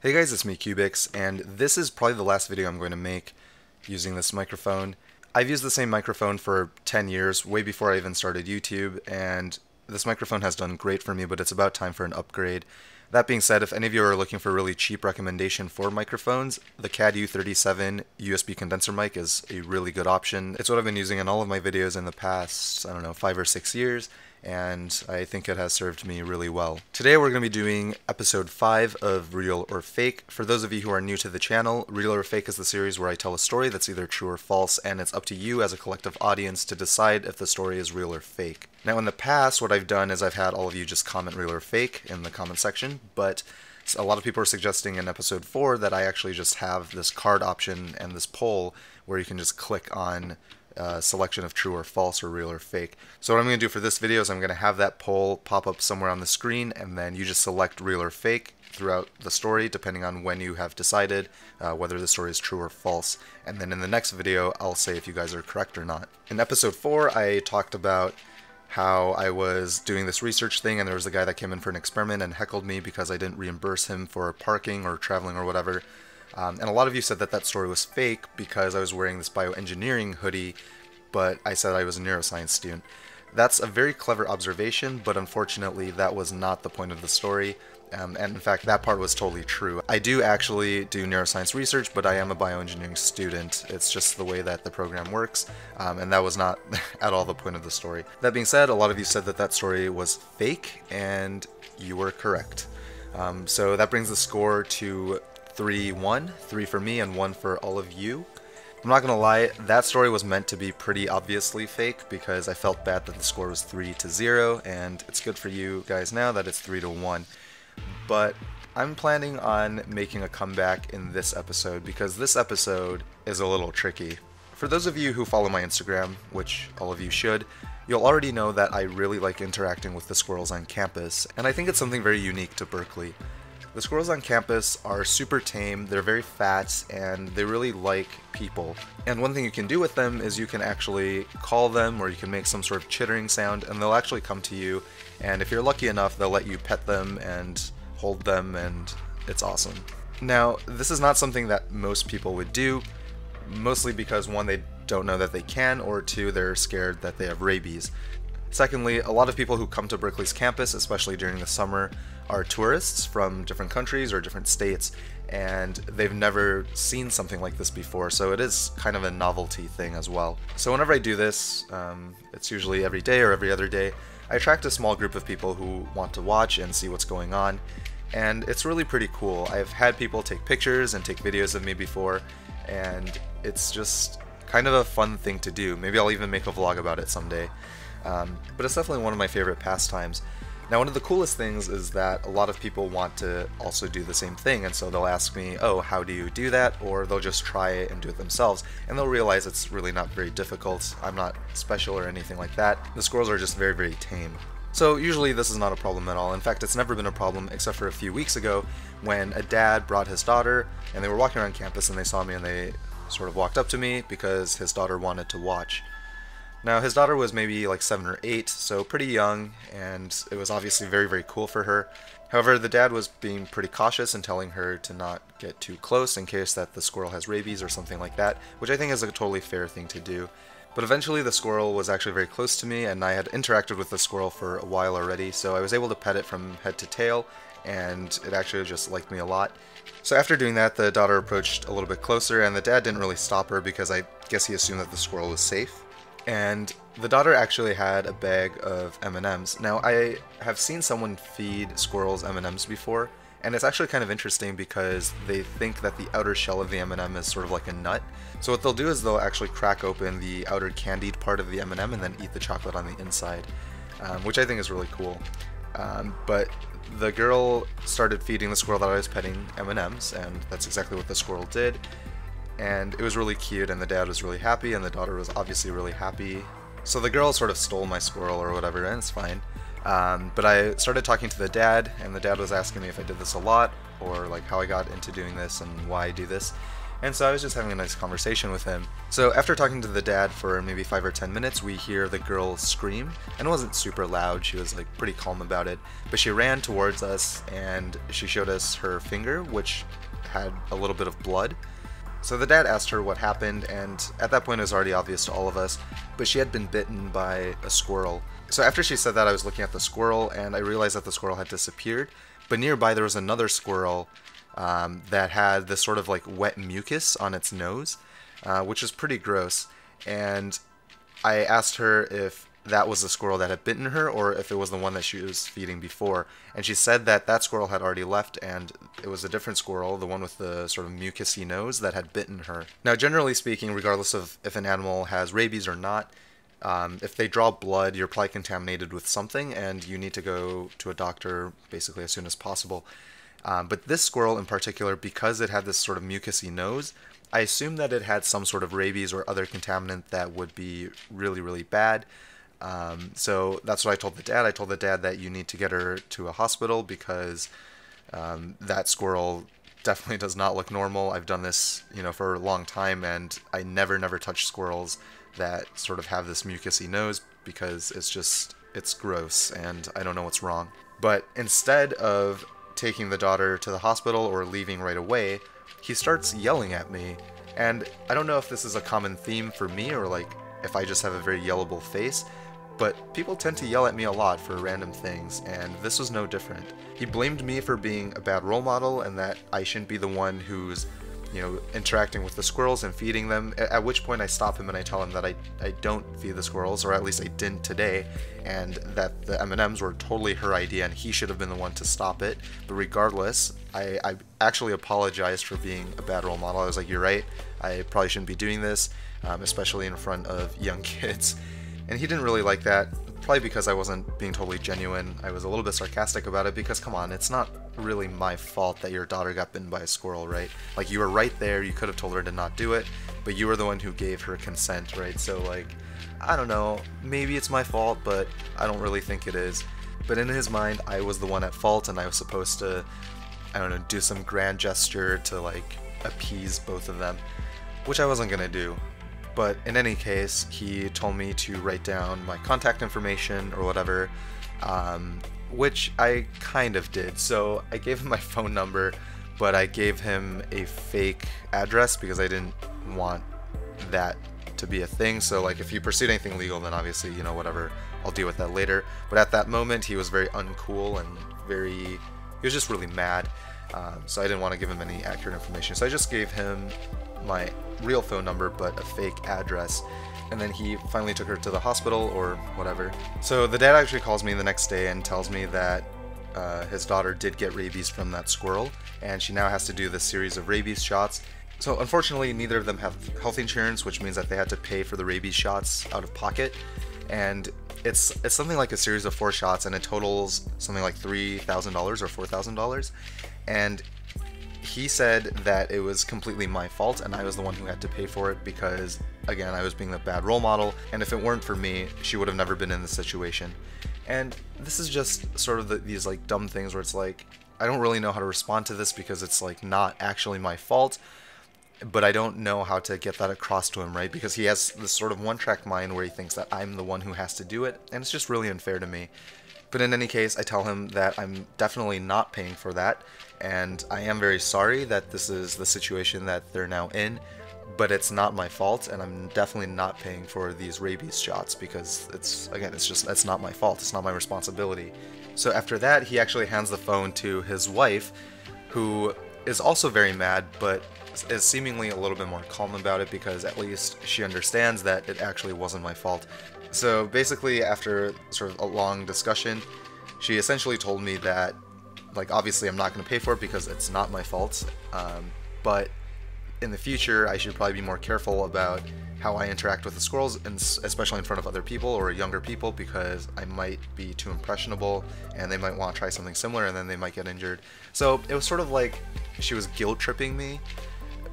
Hey guys, it's me, cyoubx, and this is probably the last video I'm going to make using this microphone. I've used the same microphone for 10 years, way before I even started YouTube, and this microphone has done great for me, but it's about time for an upgrade. That being said, if any of you are looking for a really cheap recommendation for microphones, the CAD-U37 USB condenser mic is a really good option. It's what I've been using in all of my videos in the past, I don't know, 5 or 6 years, and I think it has served me really well. Today we're going to be doing episode 5 of Real or Fake. For those of you who are new to the channel, Real or Fake is the series where I tell a story that's either true or false, and it's up to you as a collective audience to decide if the story is real or fake. Now in the past, what I've done is I've had all of you just comment real or fake in the comment section, but a lot of people are suggesting in episode 4 that I actually just have this card option and this poll where you can just click on selection of true or false or real or fake. So what I'm going to do for this video is I'm going to have that poll pop up somewhere on the screen, and then you just select real or fake throughout the story depending on when you have decided whether the story is true or false, and then in the next video I'll say if you guys are correct or not. In episode 4 I talked about how I was doing this research thing and there was a guy that came in for an experiment and heckled me because I didn't reimburse him for parking or traveling or whatever. And a lot of you said that that story was fake because I was wearing this bioengineering hoodie, but I said I was a neuroscience student. That's a very clever observation, but unfortunately that was not the point of the story. And in fact, that part was totally true. I do actually do neuroscience research, but I am a bioengineering student. It's just the way that the program works, and that was not at all the point of the story. That being said, a lot of you said that that story was fake, and you were correct. So that brings the score to 3-1, 3 for me and 1 for all of you. I'm not gonna lie, that story was meant to be pretty obviously fake because I felt bad that the score was 3-0, and it's good for you guys now that it's 3-1. But I'm planning on making a comeback in this episode because this episode is a little tricky. For those of you who follow my Instagram, which all of you should, you'll already know that I really like interacting with the squirrels on campus, and I think it's something very unique to Berkeley. The squirrels on campus are super tame, they're very fat, and they really like people. And one thing you can do with them is you can actually call them, or you can make some sort of chittering sound, and they'll actually come to you, and if you're lucky enough, they'll let you pet them and hold them, and it's awesome. Now, this is not something that most people would do, mostly because 1, they don't know that they can, or 2, they're scared that they have rabies. Secondly, a lot of people who come to Berkeley's campus, especially during the summer, are tourists from different countries or different states, and they've never seen something like this before, so it is kind of a novelty thing as well. So whenever I do this, it's usually every day or every other day, I attract a small group of people who want to watch and see what's going on, and it's really pretty cool. I've had people take pictures and take videos of me before, and it's just kind of a fun thing to do. Maybe I'll even make a vlog about it someday. But it's definitely one of my favorite pastimes. Now, one of the coolest things is that a lot of people want to also do the same thing, and so they'll ask me, oh, how do you do that? Or they'll just try it and do it themselves, and they'll realize it's really not very difficult. I'm not special or anything like that. The squirrels are just very, very tame. So usually this is not a problem at all. In fact, it's never been a problem except for a few weeks ago when a dad brought his daughter, and they were walking around campus and they saw me and they sort of walked up to me because his daughter wanted to watch. Now, his daughter was maybe like 7 or 8, so pretty young, and it was obviously very, very cool for her. However, the dad was being pretty cautious and telling her to not get too close in case that the squirrel has rabies or something like that, which I think is a totally fair thing to do. But eventually the squirrel was actually very close to me, and I had interacted with the squirrel for a while already, so I was able to pet it from head to tail, and it actually just liked me a lot. So after doing that, the daughter approached a little bit closer, and the dad didn't really stop her because I guess he assumed that the squirrel was safe. And the daughter actually had a bag of M&Ms. Now, I have seen someone feed squirrels M&Ms before, and it's actually kind of interesting because they think that the outer shell of the M&M is sort of like a nut. So what they'll do is they'll actually crack open the outer candied part of the M&M and then eat the chocolate on the inside, which I think is really cool. But the girl started feeding the squirrel that I was petting M&Ms, and that's exactly what the squirrel did. And it was really cute, and the dad was really happy, and the daughter was obviously really happy. So the girl sort of stole my squirrel or whatever, and it's fine. But I started talking to the dad, and the dad was asking me if I did this a lot, or like how I got into doing this and why I do this. And so I was just having a nice conversation with him. So after talking to the dad for maybe 5 or 10 minutes, we hear the girl scream, and it wasn't super loud, she was like pretty calm about it, but she ran towards us and she showed us her finger, which had a little bit of blood. So the dad asked her what happened, and at that point it was already obvious to all of us, but she had been bitten by a squirrel. So after she said that, I was looking at the squirrel, and I realized that the squirrel had disappeared, but nearby there was another squirrel that had this sort of like wet mucus on its nose, which is pretty gross. And I asked her if that was the squirrel that had bitten her or if it was the one that she was feeding before. And she said that that squirrel had already left and it was a different squirrel, the one with the sort of mucusy nose, that had bitten her. Now, generally speaking, regardless of if an animal has rabies or not, if they draw blood, you're probably contaminated with something and you need to go to a doctor basically as soon as possible. But this squirrel in particular, because it had this sort of mucusy nose, I assumed that it had some sort of rabies or other contaminant that would be really, really bad. So that's what I told the dad. I told the dad that you need to get her to a hospital because that squirrel definitely does not look normal. I've done this, for a long time, and I never touch squirrels that sort of have this mucusy nose because it's gross and I don't know what's wrong. But instead of taking the daughter to the hospital or leaving right away, he starts yelling at me. And I don't know if this is a common theme for me or like if I just have a very yellable face, but people tend to yell at me a lot for random things, and this was no different. He blamed me for being a bad role model and that I shouldn't be the one who's interacting with the squirrels and feeding them, at which point I stop him and I tell him that I don't feed the squirrels, or at least I didn't today, and that the M&Ms were totally her idea and he should have been the one to stop it. But regardless, I actually apologized for being a bad role model. I was like, you're right, I probably shouldn't be doing this, especially in front of young kids. And he didn't really like that, probably because I wasn't being totally genuine. I was a little bit sarcastic about it because, come on, it's not really my fault that your daughter got bitten by a squirrel, right? Like, you were right there, you could have told her to not do it, but you were the one who gave her consent, right? So, like, I don't know, maybe it's my fault, but I don't really think it is. But in his mind, I was the one at fault, and I was supposed to, I don't know, do some grand gesture to, like, appease both of them, which I wasn't gonna do. But in any case, he told me to write down my contact information or whatever, which I kind of did. So I gave him my phone number, but I gave him a fake address because I didn't want that to be a thing. So like, if you pursued anything legal, then obviously, whatever, I'll deal with that later. But at that moment, he was very uncool and he was just really mad. So I didn't want to give him any accurate information. So I just gave him my real phone number but a fake address, and then he finally took her to the hospital or whatever. So the dad actually calls me the next day and tells me that his daughter did get rabies from that squirrel, and she now has to do this series of rabies shots. So unfortunately, neither of them have health insurance, which means that they had to pay for the rabies shots out of pocket, and it's something like a series of 4 shots, and it totals something like $3,000 or $4,000, and he said that it was completely my fault and I was the one who had to pay for it because, again, I was being the bad role model, and if it weren't for me, she would have never been in this situation. And this is just sort of these like dumb things where it's like, I don't really know how to respond to this because it's like not actually my fault, but I don't know how to get that across to him, right? Because he has this sort of one-track mind where he thinks that I'm the one who has to do it, and it's just really unfair to me. But in any case, I tell him that I'm definitely not paying for that, and I am very sorry that this is the situation that they're now in, but it's not my fault, and I'm definitely not paying for these rabies shots because it's not my fault, it's not my responsibility. So after that, he actually hands the phone to his wife, who is also very mad, but is seemingly a little bit more calm about it because at least she understands that it actually wasn't my fault. So basically, after sort of a long discussion, she essentially told me that, like, obviously I'm not going to pay for it because it's not my fault, but in the future I should probably be more careful about how I interact with the squirrels, and especially in front of other people or younger people, because I might be too impressionable and they might want to try something similar and then they might get injured. So it was sort of like she was guilt tripping me,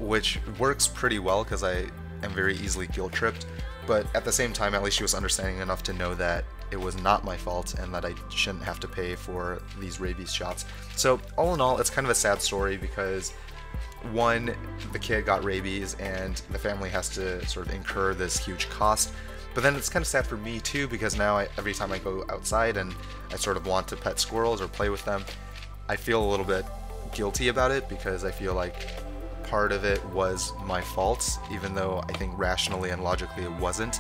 which works pretty well because I am very easily guilt tripped. But at the same time, at least she was understanding enough to know that it was not my fault and that I shouldn't have to pay for these rabies shots. So all in all, it's kind of a sad story because One, the kid got rabies and the family has to sort of incur this huge cost. But then it's kind of sad for me too, because now every time I go outside and I sort of want to pet squirrels or play with them, I feel a little bit guilty about it because I feel like part of it was my fault, even though I think rationally and logically it wasn't.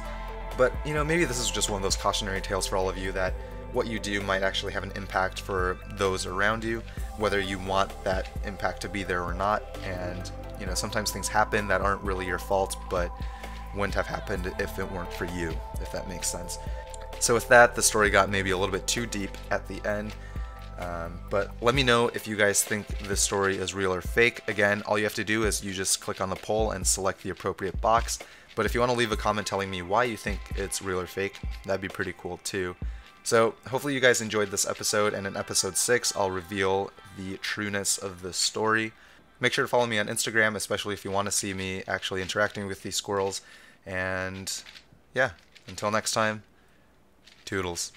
But, you know, maybe this is just one of those cautionary tales for all of you that what you do might actually have an impact for those around you, whether you want that impact to be there or not. And, you know, sometimes things happen that aren't really your fault, but wouldn't have happened if it weren't for you, if that makes sense. So with that, the story got maybe a little bit too deep at the end. But let me know if you guys think this story is real or fake. Again, all you have to do is you just click on the poll and select the appropriate box. But if you want to leave a comment telling me why you think it's real or fake, that'd be pretty cool too. So hopefully you guys enjoyed this episode, and in episode 6 I'll reveal the trueness of the story. Make sure to follow me on Instagram, especially if you want to see me actually interacting with these squirrels. And yeah, until next time, toodles.